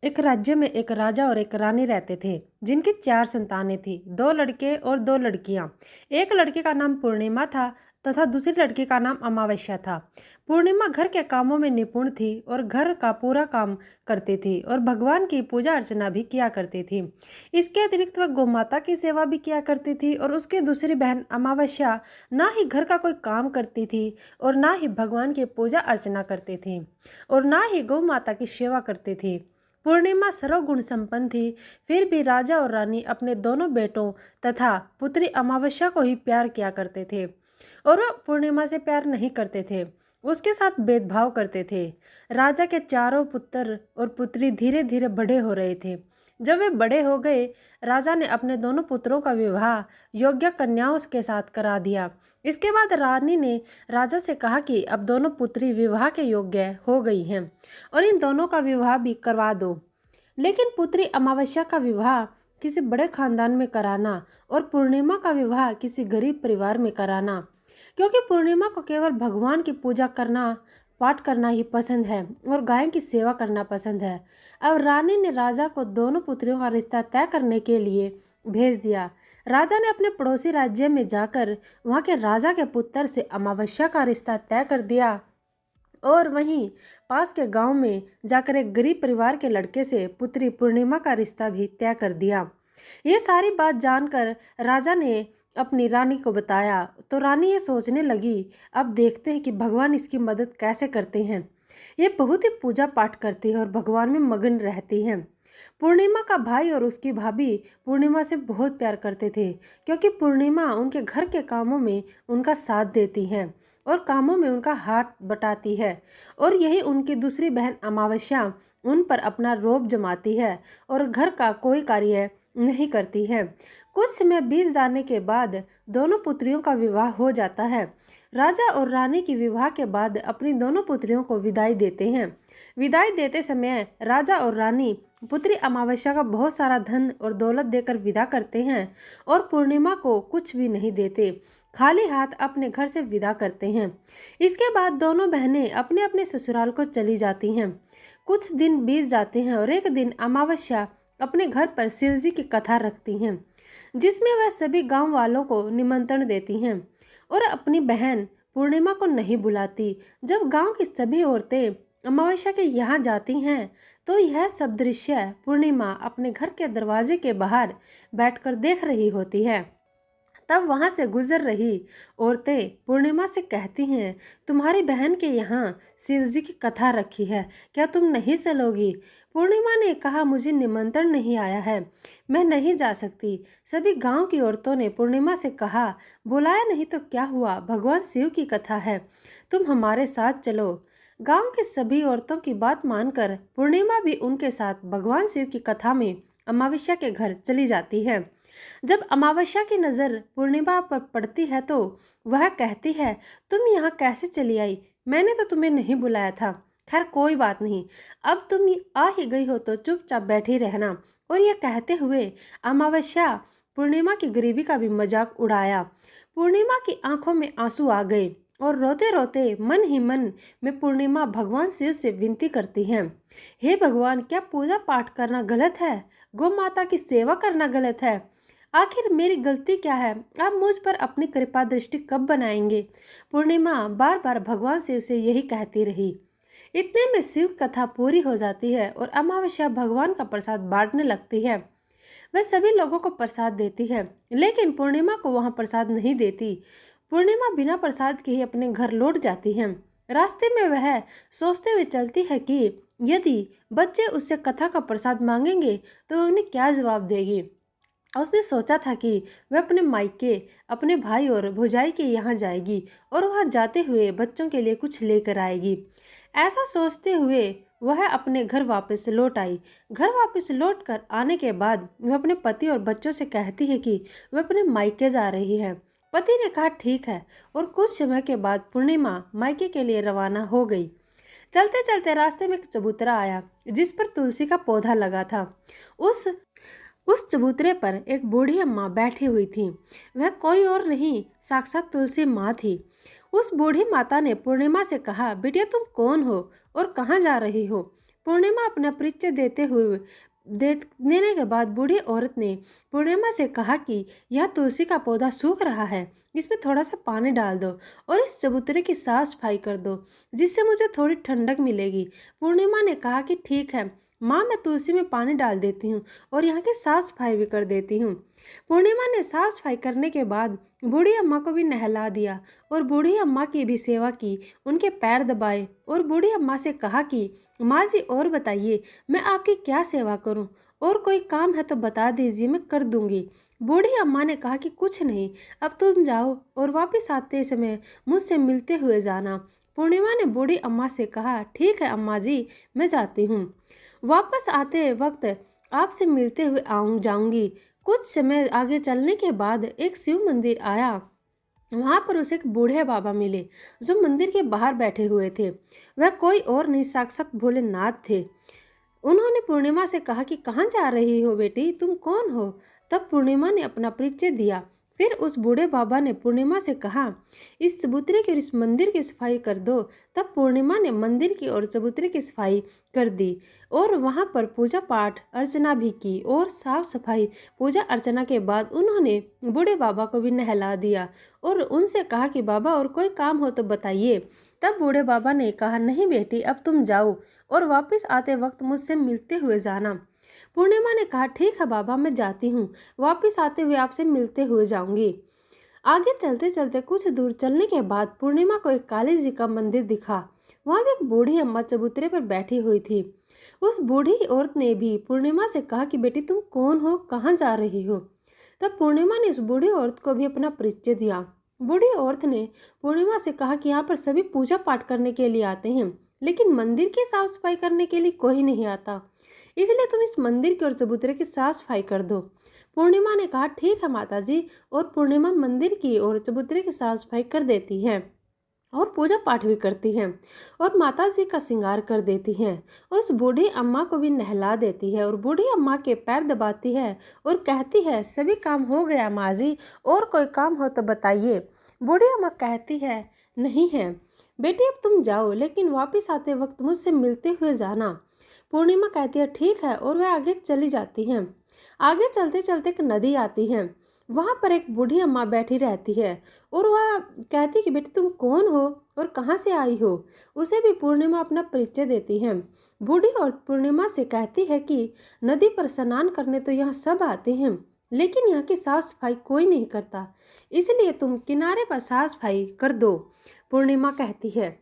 एक राज्य में एक राजा और एक रानी रहते थे जिनकी 4 संतानें थी, 2 लड़के और 2 लड़कियां। एक लड़के का नाम पूर्णिमा था तथा दूसरी लड़की का नाम अमावस्या था। पूर्णिमा घर के कामों में निपुण थी और घर का पूरा काम करती थी और भगवान की पूजा अर्चना भी किया करती थी। इसके अतिरिक्त वह गोमाता की सेवा भी किया करती थी और उसकी दूसरी बहन अमावस्या ना ही घर का कोई काम करती थी और ना ही भगवान की पूजा अर्चना करती थी और ना ही गौ माता की सेवा करती थी। पूर्णिमा सर्वगुण संपन्न थी, फिर भी राजा और रानी अपने दोनों बेटों तथा पुत्री अमावस्या को ही प्यार किया करते थे और वह पूर्णिमा से प्यार नहीं करते थे, उसके साथ भेदभाव करते थे। राजा के चारों पुत्र और पुत्री धीरे धीरे बड़े हो रहे थे। जब वे बड़े हो गए, राजा ने अपने दोनों पुत्रों का विवाह योग्य कन्याओं के साथ करा दिया। इसके बाद रानी ने राजा से कहा कि अब दोनों पुत्री विवाह के योग्य हो गई हैं और इन दोनों का विवाह भी करवा दो। लेकिन पुत्री अमावस्या का विवाह किसी बड़े खानदान में कराना और पूर्णिमा का विवाह किसी गरीब परिवार में कराना, क्योंकि पूर्णिमा को केवल भगवान की पूजा करना, पाठ करना ही पसंद है और गाय की सेवा करना पसंद है। अब रानी ने राजा को दोनों पुत्रियों का रिश्ता तय करने के लिए भेज दिया। राजा ने अपने पड़ोसी राज्य में जाकर वहाँ के राजा के पुत्र से अमावस्या का रिश्ता तय कर दिया और वहीं पास के गांव में जाकर एक गरीब परिवार के लड़के से पुत्री पूर्णिमा का रिश्ता भी तय कर दिया। ये सारी बात जानकर राजा ने अपनी रानी को बताया तो रानी ये सोचने लगी, अब देखते हैं कि भगवान इसकी मदद कैसे करते हैं। ये बहुत ही पूजा पाठ करती है और भगवान में मगन रहती है। पूर्णिमा का भाई और उसकी भाभी पूर्णिमा से बहुत प्यार करते थे, क्योंकि पूर्णिमा उनके घर के कामों में उनका साथ देती है और कामों में उनका हाथ बटाती है और यही उनकी दूसरी बहन अमावस्या उन पर अपना रोब जमाती है और घर का कोई कार्य नहीं करती है। कुछ समय बीत जाने के बाद दोनों पुत्रियों का विवाह हो जाता है। राजा और रानी की विवाह के बाद अपनी दोनों पुत्रियों को विदाई देते हैं। विदाई देते समय राजा और रानी पुत्री अमावस्या का बहुत सारा धन और दौलत देकर विदा करते हैं और पूर्णिमा को कुछ भी नहीं देते, खाली हाथ अपने घर से विदा करते हैं। इसके बाद दोनों बहनें अपने अपने ससुराल को चली जाती हैं। कुछ दिन बीत जाते हैं और एक दिन अमावस्या अपने घर पर शिवजी की कथा रखती हैं, जिसमें वह सभी गांव वालों को निमंत्रण देती हैं और अपनी बहन पूर्णिमा को नहीं बुलाती। जब गांव की सभी औरतें अमावस्या के यहाँ जाती हैं तो यह सब दृश्य पूर्णिमा अपने घर के दरवाजे के बाहर बैठकर देख रही होती है। तब वहां से गुजर रही औरतें पूर्णिमा से कहती हैं, तुम्हारी बहन के यहाँ शिवजी की कथा रखी है, क्या तुम नहीं चलोगी? पूर्णिमा ने कहा, मुझे निमंत्रण नहीं आया है, मैं नहीं जा सकती। सभी गांव की औरतों ने पूर्णिमा से कहा, बुलाया नहीं तो क्या हुआ, भगवान शिव की कथा है, तुम हमारे साथ चलो। गांव की सभी औरतों की बात मानकर पूर्णिमा भी उनके साथ भगवान शिव की कथा में अमावस्या के घर चली जाती है। जब अमावस्या की नज़र पूर्णिमा पर पड़ती है तो वह कहती है, तुम यहाँ कैसे चली आई? मैंने तो तुम्हें नहीं बुलाया था। खैर कोई बात नहीं, अब तुम आ ही गई हो तो चुपचाप बैठी रहना। और यह कहते हुए अमावस्या पूर्णिमा की गरीबी का भी मजाक उड़ाया। पूर्णिमा की आंखों में आंसू आ गए और रोते रोते मन ही मन में पूर्णिमा भगवान शिव से विनती करती है, हे भगवान, क्या पूजा पाठ करना गलत है? गौ माता की सेवा करना गलत है? आखिर मेरी गलती क्या है? आप मुझ पर अपनी कृपा दृष्टि कब बनाएंगे? पूर्णिमा बार बार भगवान शिव से यही कहती रही। इतने में शिव कथा पूरी हो जाती है और अमावस्या भगवान का प्रसाद बांटने लगती है। वह सभी लोगों को प्रसाद देती है, लेकिन पूर्णिमा को वहां प्रसाद नहीं देती। पूर्णिमा बिना प्रसाद के ही अपने घर लौट जाती है। रास्ते में वह सोचते हुए चलती है कि यदि बच्चे उससे कथा का प्रसाद मांगेंगे तो उन्हें क्या जवाब देगी। उसने सोचा था कि वह अपने मायके, अपने भाई और भौजाई के यहाँ जाएगी और वहाँ जाते हुए बच्चों के लिए कुछ लेकर आएगी। ऐसा सोचते हुए वह अपने घर वापस लौट आई। घर वापस लौट कर आने के बाद वह अपने पति और बच्चों से कहती है कि वह अपने मायके जा रही है। पति ने कहा ठीक है और कुछ समय के बाद पूर्णिमा मायके के लिए रवाना हो गई। चलते चलते रास्ते में एक चबूतरा आया जिस पर तुलसी का पौधा लगा था। उस चबूतरे पर एक बूढ़ी अम्मा बैठी हुई थी। वह कोई और नहीं, साक्षात तुलसी माँ थी। उस बूढ़ी माता ने पूर्णिमा से कहा, बेटिया तुम कौन हो और कहाँ जा रही हो? पूर्णिमा अपना परिचय देने के बाद बूढ़ी औरत ने पूर्णिमा से कहा कि यह तुलसी का पौधा सूख रहा है, इसमें थोड़ा सा पानी डाल दो और इस चबूतरे की साफ सफाई कर दो, जिससे मुझे थोड़ी ठंडक मिलेगी। पूर्णिमा ने कहा कि ठीक है माँ, मैं तुलसी में पानी डाल देती हूँ और यहाँ की साफ सफाई भी कर देती हूँ। पूर्णिमा ने साफ सफाई करने के बाद बूढ़ी अम्मा को भी नहला दिया और बूढ़ी अम्मा की भी सेवा की, उनके पैर दबाए और बूढ़ी अम्मा से कहा कि माँ जी और बताइए मैं आपकी क्या सेवा करूँ, और कोई काम है तो बता दीजिए, मैं कर दूंगी। बूढ़ी अम्मा ने कहा कि कुछ नहीं, अब तुम जाओ और वापस आते समय मुझसे मिलते हुए जाना। पूर्णिमा ने बूढ़ी अम्मा से कहा ठीक है अम्मा जी, मैं जाती हूँ। वापस आते वक्त आपसे मिलते हुए जाऊंगी। कुछ समय आगे चलने के बाद एक शिव मंदिर आया। वहां पर उसे एक बूढ़े बाबा मिले जो मंदिर के बाहर बैठे हुए थे। वह कोई और नहीं, साक्षात भोलेनाथ थे। उन्होंने पूर्णिमा से कहा कि कहाँ जा रही हो बेटी, तुम कौन हो? तब पूर्णिमा ने अपना परिचय दिया। फिर उस बूढ़े बाबा ने पूर्णिमा से कहा इस चबूतरे की और इस मंदिर की सफाई कर दो। तब पूर्णिमा ने मंदिर की और चबूतरे की सफाई कर दी और वहां पर पूजा पाठ अर्चना भी की और साफ सफाई पूजा अर्चना के बाद उन्होंने बूढ़े बाबा को भी नहला दिया और उनसे कहा कि बाबा और कोई काम हो तो बताइए। तब बूढ़े बाबा ने कहा नहीं बेटी, अब तुम जाओ और वापस आते वक्त मुझसे मिलते हुए जाना। पूर्णिमा ने कहा ठीक है बाबा, मैं जाती हूँ, वापस आते हुए आपसे मिलते हुए जाऊंगी। आगे चलते चलते कुछ दूर चलने के बाद पूर्णिमा को एक काली जी का मंदिर दिखा। वहां भी एक बूढ़ी अम्मा चबूतरे पर बैठी हुई थी। उस बूढ़ी औरत ने भी पूर्णिमा से कहा कि बेटी तुम कौन हो, कहाँ जा रही हो? तब पूर्णिमा ने उस बूढ़ी औरत को भी अपना परिचय दिया। बूढ़ी औरत ने पूर्णिमा से कहा कि यहाँ पर सभी पूजा पाठ करने के लिए आते हैं, लेकिन मंदिर की साफ सफाई करने के लिए कोई नहीं आता, इसलिए तुम इस मंदिर की और चबूतरे की साफ सफाई कर दो। पूर्णिमा ने कहा ठीक है माता जी, और पूर्णिमा मंदिर की और चबूतरे की साफ सफाई कर देती है और पूजा पाठ भी करती है और माता जी का श्रृंगार कर देती है और उस बूढ़ी अम्मा को भी नहला देती है और बूढ़ी अम्मा के पैर दबाती है और कहती है सभी काम हो गया माँ जी, और कोई काम हो तो बताइए। बूढ़ी अम्मा कहती है नहीं है बेटी, अब तुम जाओ, लेकिन वापस आते वक्त मुझसे मिलते हुए जाना। पूर्णिमा कहती है ठीक है और वह आगे चली जाती हैं। आगे चलते चलते एक नदी आती है। वहां पर एक बूढ़ी अम्मा बैठी रहती है और वह कहती कि बेटी तुम कौन हो और कहाँ से आई हो? उसे भी पूर्णिमा अपना परिचय देती है। बूढ़ी और पूर्णिमा से कहती है कि नदी पर स्नान करने तो यहाँ सब आते हैं, लेकिन यहाँ की साफ सफाई कोई नहीं करता, इसलिए तुम किनारे पर साफ सफाई कर दो। पूर्णिमा कहती है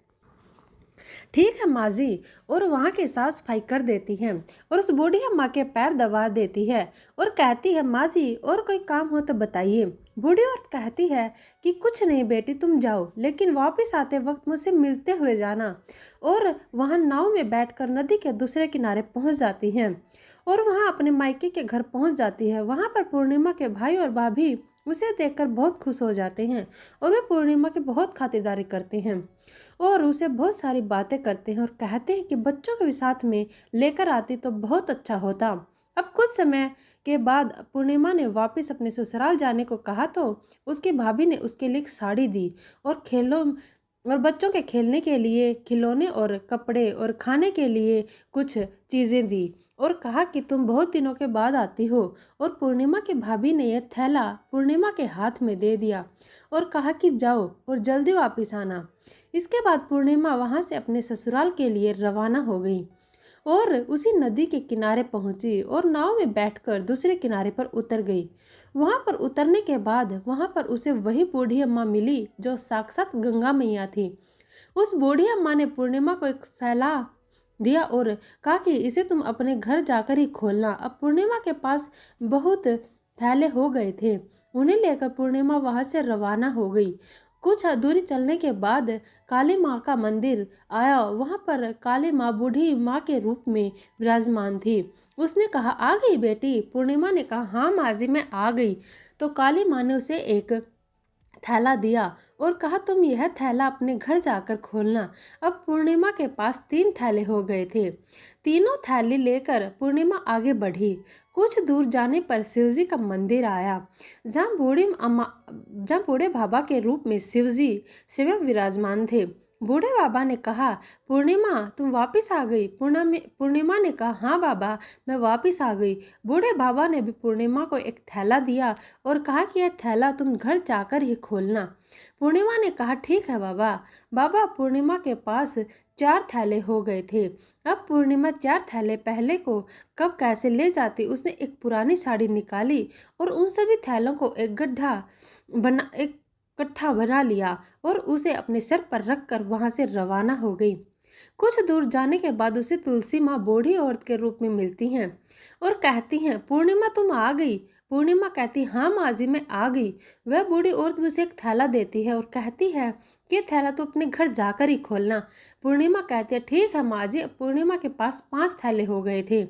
ठीक है माँ जी, और वहाँ की साफ सफाई कर देती है और उस बूढ़ी अम्मा के पैर दबा देती है और कहती है माँ जी और कोई काम हो तो बताइए। बूढ़ी औरत कहती है कि कुछ नहीं बेटी, तुम जाओ, लेकिन वापस आते वक्त मुझसे मिलते हुए जाना। और वहाँ नाव में बैठकर नदी के दूसरे किनारे पहुँच जाती है और वहाँ अपने मायके के घर पहुँच जाती है। वहाँ पर पूर्णिमा के भाई और भाभी उसे देखकर बहुत खुश हो जाते हैं और वे पूर्णिमा की बहुत खातिरदारी करते हैं और उसे बहुत सारी बातें करते हैं और कहते हैं कि बच्चों के भी साथ में लेकर आती तो बहुत अच्छा होता। अब कुछ समय के बाद पूर्णिमा ने वापस अपने ससुराल जाने को कहा तो उसकी भाभी ने उसके लिए एक साड़ी दी और बच्चों के खेलने के लिए खिलौने और कपड़े और खाने के लिए कुछ चीज़ें दी और कहा कि तुम बहुत दिनों के बाद आती हो। और पूर्णिमा की भाभी ने यह थैला पूर्णिमा के हाथ में दे दिया और कहा कि जाओ और जल्दी वापस आना। इसके बाद पूर्णिमा वहां से अपने ससुराल के लिए रवाना हो गई और उसी नदी के किनारे पहुंची और नाव में बैठकर दूसरे किनारे पर उतर गई। वहां पर उतरने के बाद वहां पर उसे वही बूढ़ी अम्मा मिली जो साक्षात गंगा मैया थी। उस बूढ़ी अम्मा ने पूर्णिमा को एक फैला दिया और कहा कि इसे तुम अपने घर जाकर ही खोलना। अब पूर्णिमा के पास बहुत थैले हो गए थे, उन्हें लेकर पूर्णिमा वहां से रवाना हो गई। कुछ दूरी चलने के बाद काली माँ का मंदिर आया। वहां पर काली माँ बूढ़ी माँ के रूप में विराजमान थी। उसने कहा आ गई बेटी? पूर्णिमा ने कहा हाँ माँ जी, मैं आ गई। तो काली माँ ने उसे एक थैला दिया और कहा तुम यह थैला अपने घर जाकर खोलना। अब पूर्णिमा के पास 3 थैले हो गए थे। तीनों थैली लेकर पूर्णिमा आगे बढ़ी। कुछ दूर जाने पर शिवजी का मंदिर आया, जहाँ बूढ़े बाबा के रूप में शिवजी शिवक विराजमान थे। बूढ़े बाबा ने कहा, पूर्णिमा तुम वापस आ गई। पूर्णिमा ने कहा, हाँ बाबा मैं वापस आ गई। बूढ़े बाबा ने भी पूर्णिमा को एक थैला दिया और कहा कि यह थैला तुम घर जाकर ही खोलना। पूर्णिमा ने कहा, ठीक है बाबा। बाबा पूर्णिमा के पास 4 थैले हो गए थे। अब पूर्णिमा 4 थैले पहले को कब कैसे ले जाती। उसने एक पुरानी साड़ी निकाली और उन सभी थैलों को एक इकट्ठा बना लिया और उसे अपने सर पर रखकर वहां से रवाना हो गई। कुछ दूर जाने के बाद उसे तुलसी माँ बूढ़ी औरत के रूप में मिलती हैं और कहती हैं, पूर्णिमा तुम आ गई। पूर्णिमा कहती, हाँ माँ जी मैं आ गई। वह बूढ़ी औरत भी उसे एक थैला देती है और कहती है कि थैला तो अपने घर जाकर ही खोलना। पूर्णिमा कहती है, ठीक है माँ जी। पूर्णिमा के पास 5 थैले हो गए थे।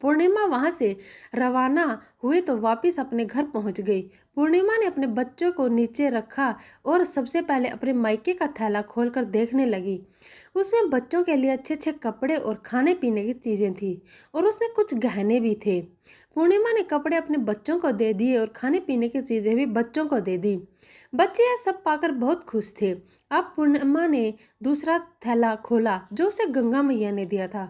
पूर्णिमा वहां से रवाना हुई तो वापस अपने घर पहुंच गई। पूर्णिमा ने अपने बच्चों को नीचे रखा और सबसे पहले अपने मायके का थैला खोलकर देखने लगी। उसमें बच्चों के लिए अच्छे अच्छे कपड़े और खाने पीने की चीजें थी और उसने कुछ गहने भी थे। पूर्णिमा ने कपड़े अपने बच्चों को दे दिए और खाने पीने की चीजें भी बच्चों को दे दी। बच्चे यह सब पाकर बहुत खुश थे। अब पूर्णिमा ने दूसरा थैला खोला जो उसे गंगा मैया ने दिया था।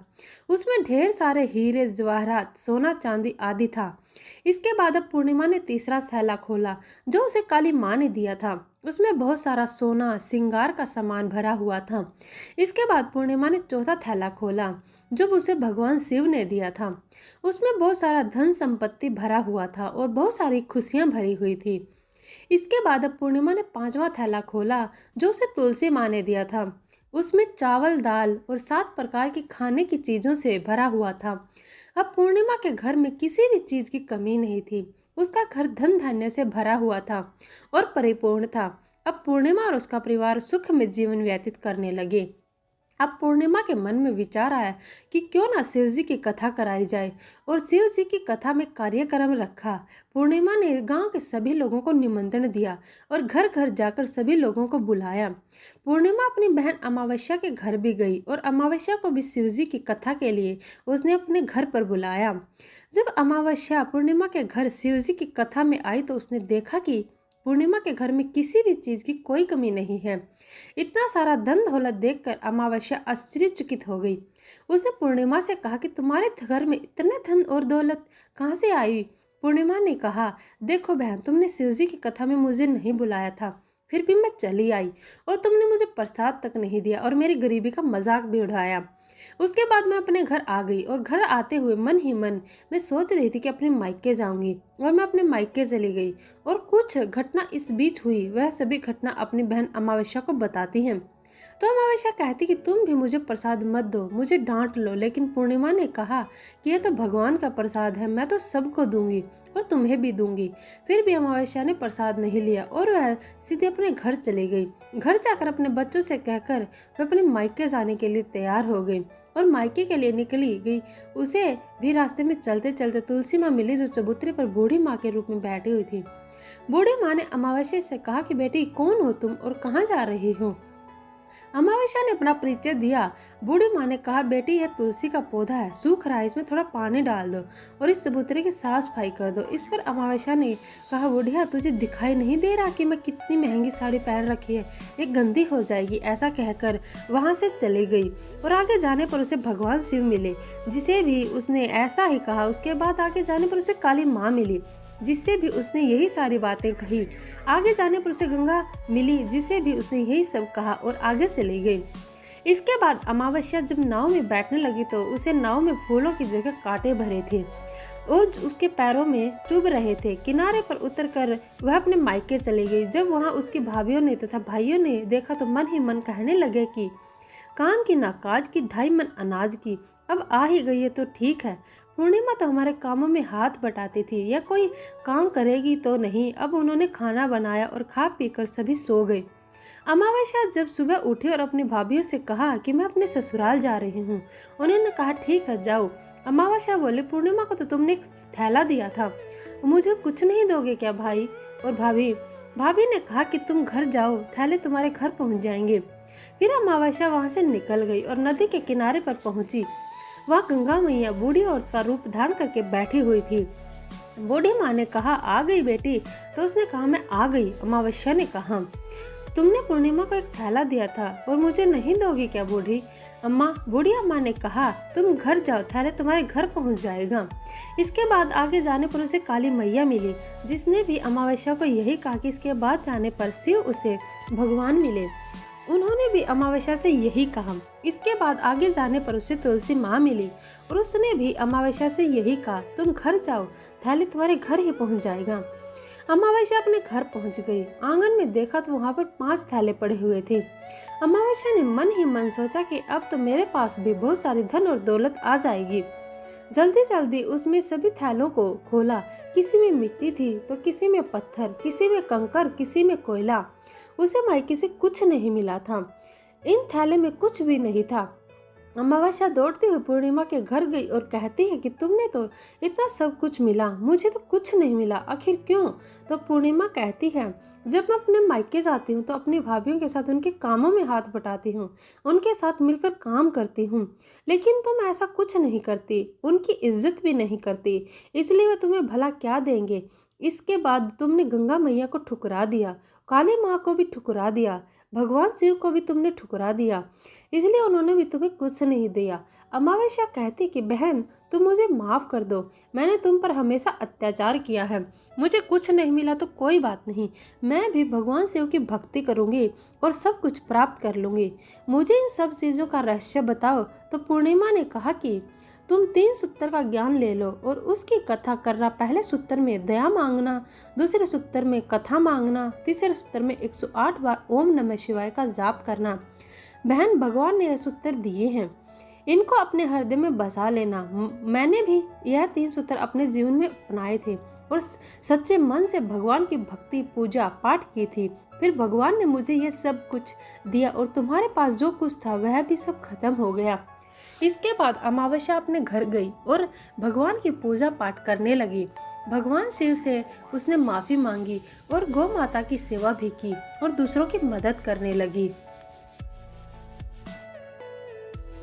उसमें ढेर सारे हीरे जवाहरात सोना चांदी आदि था। इसके बाद अब पूर्णिमा ने तीसरा थैला खोला जो उसे काली माँ ने दिया था। उसमें बहुत सारा सोना श्रृंगार का सामान भरा हुआ था। इसके बाद पूर्णिमा ने चौथा थैला खोला जो उसे भगवान शिव ने दिया था। उसमें बहुत सारा धन संपत्ति भरा हुआ था और बहुत सारी खुशियां भरी हुई थी। इसके बाद अब पूर्णिमा ने 5वां थैला खोला जो उसे तुलसी माँ ने दिया था। उसमें चावल दाल और 7 प्रकार की खाने की चीजों से भरा हुआ था। अब पूर्णिमा के घर में किसी भी चीज की कमी नहीं थी। उसका घर धन धान्य से भरा हुआ था और परिपूर्ण था। अब पूर्णिमा और उसका परिवार सुख में जीवन व्यतीत करने लगे। अब पूर्णिमा के मन में विचार आया कि क्यों ना शिव जी की कथा कराई जाए और शिव जी की कथा में कार्यक्रम रखा। पूर्णिमा ने गांव के सभी लोगों को निमंत्रण दिया और घर घर जाकर सभी लोगों को बुलाया। पूर्णिमा अपनी बहन अमावस्या के घर भी गई और अमावस्या को भी शिव जी की कथा के लिए उसने अपने घर पर बुलाया। जब अमावस्या पूर्णिमा के घर शिव जी की कथा में आई तो उसने देखा कि पूर्णिमा के घर में किसी भी चीज की कोई कमी नहीं है। इतना सारा धन दौलत देखकर अमावस्या आश्चर्यचकित हो गई। उसने पूर्णिमा से कहा कि तुम्हारे घर में इतना धन और दौलत कहाँ से आई। पूर्णिमा ने कहा, देखो बहन तुमने शिव जी की कथा में मुझे नहीं बुलाया था, फिर भी मैं चली आई और तुमने मुझे प्रसाद तक नहीं दिया और मेरी गरीबी का मजाक भी उड़ाया। उसके बाद मैं अपने घर आ गई और घर आते हुए मन ही मन मैं सोच रही थी कि अपने मायके जाऊंगी और मैं अपने मायके चली गई और कुछ घटना इस बीच हुई। वह सभी घटना अपनी बहन अमावस्या को बताती हैं। तो अमावस्या कहती कि तुम भी मुझे प्रसाद मत दो, मुझे डांट लो। लेकिन पूर्णिमा ने कहा कि यह तो भगवान का प्रसाद है, मैं तो सबको दूंगी और तुम्हें भी दूंगी। फिर भी अमावस्या ने प्रसाद नहीं लिया और वह सीधे अपने घर चली गई। घर जाकर अपने बच्चों से कहकर वह अपने मायके जाने के लिए तैयार हो गई और मायके के लिए निकली गई। उसे भी रास्ते में चलते चलते तुलसी माँ मिली जो चबूतरे पर बूढ़ी माँ के रूप में बैठी हुई थी। बूढ़ी माँ ने अमावस्या से कहा कि बेटी कौन हो तुम और कहाँ जा रही हो। अमावस्या ने अपना परिचय दिया। बूढ़ी माँ ने कहा, बेटी यह तुलसी का पौधा है, सूख रहा है, इसमें थोड़ा पानी डाल दो और इस चबूतरे की साफ सफाई कर दो। इस पर अमावस्या ने कहा, बुढ़िया तुझे दिखाई नहीं दे रहा कि मैं कितनी महंगी साड़ी पहन रखी है, ये गंदी हो जाएगी। ऐसा कहकर वहां से चली गई और आगे जाने पर उसे भगवान शिव मिले जिसे भी उसने ऐसा ही कहा। उसके बाद आगे जाने पर उसे काली माँ मिली जिससे भी उसने यही सारी बातें कही। आगे जाने पर उसे गंगा मिली जिसे भी उसने यही सब कहा और आगे चली गई। इसके बाद अमावस्या जब नाव में बैठने लगी तो उसे नाव में फूलों की जगह कांटे भरे थे और उसके पैरों में चुभ रहे थे। किनारे पर उतरकर वह अपने मायके चली गई। जब वहां उसकी भाभियों ने तथा भाइयों ने देखा तो मन ही मन कहने लगे कि काम की ना काज की, 2.5 मन अनाज की। अब आ ही गई है तो ठीक है। पूर्णिमा तो हमारे कामों में हाथ बटाती थी, यह कोई काम करेगी तो नहीं। अब उन्होंने खाना बनाया और खा पीकर सभी सो गए। अमावस्या जब सुबह उठी और अपनी भाभियों से कहा कि मैं अपने ससुराल जा रही हूँ। उन्होंने कहा ठीक है जाओ। अमावस्या बोले, पूर्णिमा को तो तुमने एक थैला दिया था, मुझे कुछ नहीं दोगे क्या भाई और भाभी। भाभी ने कहा कि तुम घर जाओ, थैले तुम्हारे घर पहुँच जाएंगे। फिर अमावस्या वहाँ से निकल गई और नदी के किनारे पर पहुंची। वह गंगा मैया बूढ़ी औरत का रूप धारण करके बैठी हुई थी। बूढ़ी माँ ने कहा, आ गई बेटी। तो उसने कहा, मैं आ गई। अमावस्या ने कहा, तुमने पूर्णिमा को एक थैला दिया था और मुझे नहीं दोगी क्या बूढ़ी अम्मा? बूढ़ी अम्मा ने कहा, तुम घर जाओ, थैला तुम्हारे घर पहुंच जाएगा। इसके बाद आगे जाने पर उसे काली मैया मिली, जिसने भी अमावस्या को यही कहा कि इसके बाद जाने पर शिव उसे भगवान मिले। उन्होंने भी अमावस्या से यही कहा। इसके बाद आगे जाने पर उसे तुलसी माँ मिली और उसने भी अमावस्या से यही कहा, तुम घर जाओ, थैली तुम्हारे घर ही पहुंच जाएगा। अमावस्या अपने घर पहुंच गई। आंगन में देखा तो वहां पर 5 थैले पड़े हुए थे। अमावस्या ने मन ही मन सोचा कि अब तो मेरे पास भी बहुत सारी धन और दौलत आ जाएगी। जल्दी जल्दी उसमें सभी थैलों को खोला। किसी में मिट्टी थी तो किसी में पत्थर, किसी में कंकर, किसी में कोयला। उसे मायके से कुछ नहीं मिला था। इन थैले में कुछ भी नहीं था। अमावस्या दौड़ती हुई पूर्णिमा के घर गई और कहती है कि तुमने तो इतना सब कुछ मिला, मुझे तो कुछ नहीं मिला, आखिर क्यों? तो पूर्णिमा कहती है, जब मैं अपने मायके जाती हूँ तो अपनी भाभीयों के साथ उनके कामों में हाथ बटाती हूँ, उनके साथ मिलकर काम करती हूँ, लेकिन तुम ऐसा कुछ नहीं करती, उनकी इज्जत भी नहीं करती, इसलिए वे तुम्हें भला क्या देंगे। इसके बाद तुमने गंगा मैया को ठुकरा दिया, काली माँ को भी ठुकरा दिया, भगवान शिव को भी तुमने ठुकरा दिया, इसलिए उन्होंने भी तुम्हें कुछ नहीं दिया। अमावस्या कहती कि बहन, तुम मुझे माफ कर दो, मैंने तुम पर हमेशा अत्याचार किया है, मुझे कुछ नहीं मिला तो कोई बात नहीं, मैं भी भगवान शिव की भक्ति करूंगी और सब कुछ प्राप्त कर लूंगी, मुझे इन सब चीज़ों का रहस्य बताओ। तो पूर्णिमा ने कहा कि तुम 3 सूत्र का ज्ञान ले लो और उसकी कथा करना। पहले सूत्र में दया मांगना, दूसरे सूत्र में कथा मांगना, तीसरे सूत्र में 108 बार ओम नमः शिवाय का जाप करना। बहन, भगवान ने यह सूत्र दिए हैं, इनको अपने हृदय में बसा लेना। मैंने भी यह 3 सूत्र अपने जीवन में अपनाए थे और सच्चे मन से भगवान की भक्ति, पूजा पाठ की थी। फिर भगवान ने मुझे यह सब कुछ दिया और तुम्हारे पास जो कुछ था वह भी सब खत्म हो गया। इसके बाद अमावस्या अपने घर गई और भगवान की पूजा पाठ करने लगी। भगवान शिव से उसने माफ़ी मांगी और गौ माता की सेवा भी की और दूसरों की मदद करने लगी।